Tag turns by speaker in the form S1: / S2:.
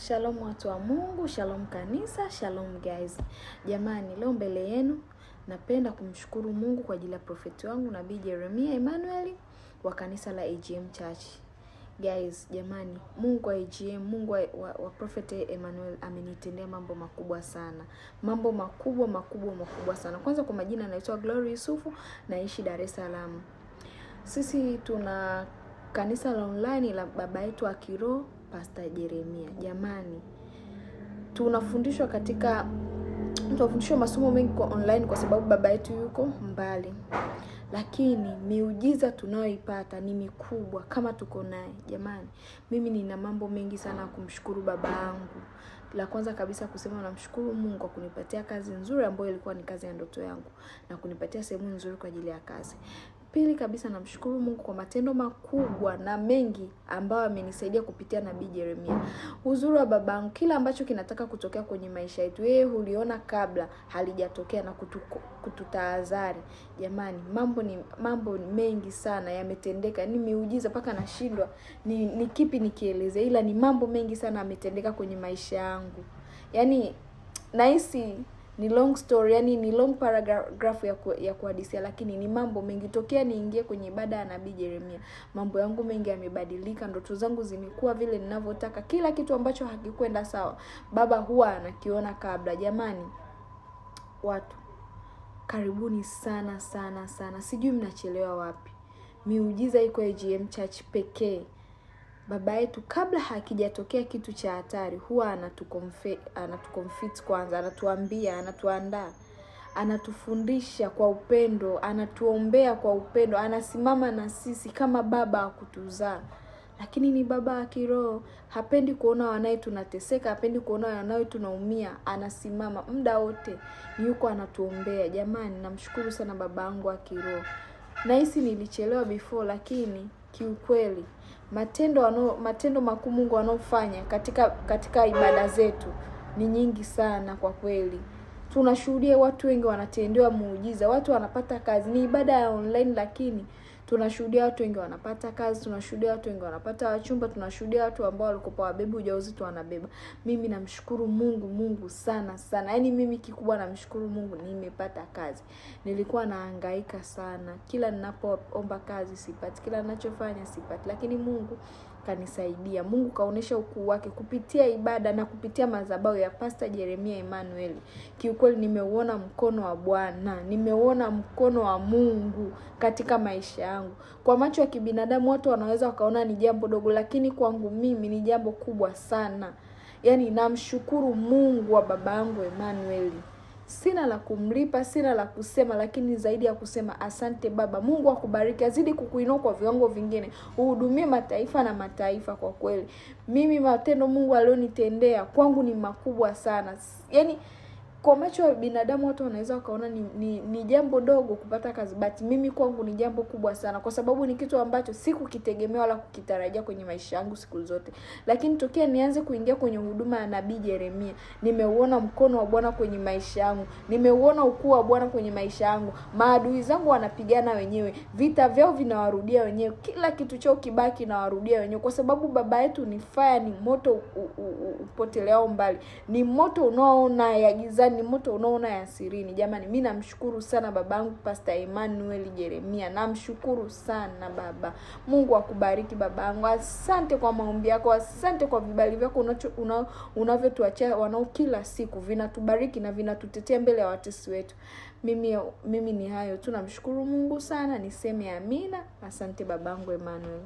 S1: Shalom watu wa Mungu, shalom kanisa, shalom guys. Jamani, leo mbele yenu napenda kumshukuru Mungu kwa ajili ya profeti wangu Nabii Jeremia Emmanuel wa kanisa la AGM Church. Guys, jamani, Mungu wa AGM, Mungu wa Prophet Emmanuel amenitendea mambo makubwa sana. Mambo makubwa sana. Kwanza kwa majina naitwa Glory Yusufu, naishi Dar es Salaam. Sisi tuna kanisa la online la baba yetu wa kiroho Pastor Jeremia. Jamani, tunafundishwa masomo mengi kwa online kwa sababu baba yetu yuko mbali. Lakini miujiza tunayoipata ni mikubwa kama tuko naye. Jamani, mimi nina mambo mengi sana kumshukuru baba yangu. La kwanza kabisa kusema namshukuru Mungu kwa kunipatia kazi nzuri ambayo ilikuwa ni kazi ya ndoto yangu na kunipatia sehemu nzuri kwa ajili ya kazi. Pili kabisa namshukuru Mungu kwa matendo makubwa na mengi ambayo amenisaidia kupitia Nabii Jeremia. Uzuri wa babangu, kila ambacho kinataka kutokea kwenye maisha yetu, yeye huliona kabla halijatokea na kututahadhari. Jamani, mambo mengi sana yametendeka. Ni miujiza paka nashindwa ni kipi nikieleze, ila ni mambo mengi sana yametendeka kwenye maisha yangu. Yaani nahisi ni long story, yani ni long paragraph ya kuhadithia, lakini ni mambo mengi tokea niingie kwenye ibada ya Nabii Jeremia. Mambo yangu mengi yamebadilika, ndoto zangu zimekuwa vile ninavyotaka. Kila kitu ambacho hakikwenda sawa, baba huwa anakiona kabla. Jamani, watu karibuni sana. Sijui mnachelewa wapi. Miujiza iko AGM Church pekee. Baba yetu kabla hakijatokea kitu cha hatari huwa anatuconfit kwanza, anatuambia, anatuandaa, anatufundisha kwa upendo, anatuombea kwa upendo, anasimama na sisi kama baba wa kutuzaa. Lakini ni baba wa kiroho, hapendi kuona wanae tunateseka, hapendi kuona wanae tunaumia, anasimama muda wote, yuko anatuombea. Jamani, namshukuru sana babangu wa kiroho. Nahisi nilichelewa before, lakini kiukweli matendo makuu Mungu anofanya katika ibada zetu ni nyingi sana kwa kweli. Tunashuhudia watu wengi wanatendewa muujiza, watu wanapata kazi. Ni ibada ya online, lakini tunashuhudia watu wengi wanapata kazi, tunashuhudia watu wengi wanapata wachumba, tunashuhudia watu ambao walikopa wabebe ujauzito wanabeba. Mimi namshukuru Mungu sana. Yaani mimi kikubwa namshukuru Mungu nimepata kazi. Nilikuwa nahangaika sana. Kila ninapoomba kazi sipati, kila ninachofanya sipati, lakini Mungu kanisaidia. Mungu kaonesha ukuu wake kupitia ibada na kupitia madhabahu ya Pastor Jeremia Emmanuel. Kiukweli nimeuona mkono wa Bwana, nimeuona mkono wa Mungu katika maisha yangu. Kwa macho ya kibinadamu watu wanaweza wakaona ni jambo dogo, lakini kwangu mimi ni jambo kubwa sana. Yaani namshukuru Mungu wa babangu Emmanuel. Sina la kumlipa, sina la kusema, lakini zaidi ya kusema asante baba. Mungu akubariki, azidi kukuinua kwa viwango vingine. Uhudumie mataifa na mataifa kwa kweli. Mimi matendo Mungu alionitendea kwangu ni makubwa sana. Yaani kwa macho ya binadamu watu wanaweza wakaona ni jambo dogo kupata kazi, but mimi kwangu ni jambo kubwa sana, kwa sababu ni kitu ambacho sikukitegemea wala kukitarajia kwenye maisha yangu siku zote. Lakini tokea nianze kuingia kwenye huduma ya Nabii Jeremia, nimeuona mkono wa Bwana kwenye maisha yangu. Nimeuona ukuu wa Bwana kwenye maisha yangu. Maadui zangu wanapigana wenyewe, vita vyao vinawarudia wenyewe, kila kitu chao kibaki na warudia wenyewe, kwa sababu baba yetu ni fire, ni moto upoteleao mbali, ni moto unaoona ya giza, ni moto unaona ya sirini. Jamani, mimi namshukuru sana babangu Pastor Emmanuel Jeremia. Namshukuru sana baba. Mungu akubariki babangu. Asante kwa maombi yako, asante kwa vibali vyako unavyotuachia wanao kila siku, vinatubariki na vinatutetea mbele ya watesi wetu. Mimi ni hayo tu, namshukuru Mungu sana, niseme amina. Asante babangu Emmanuel.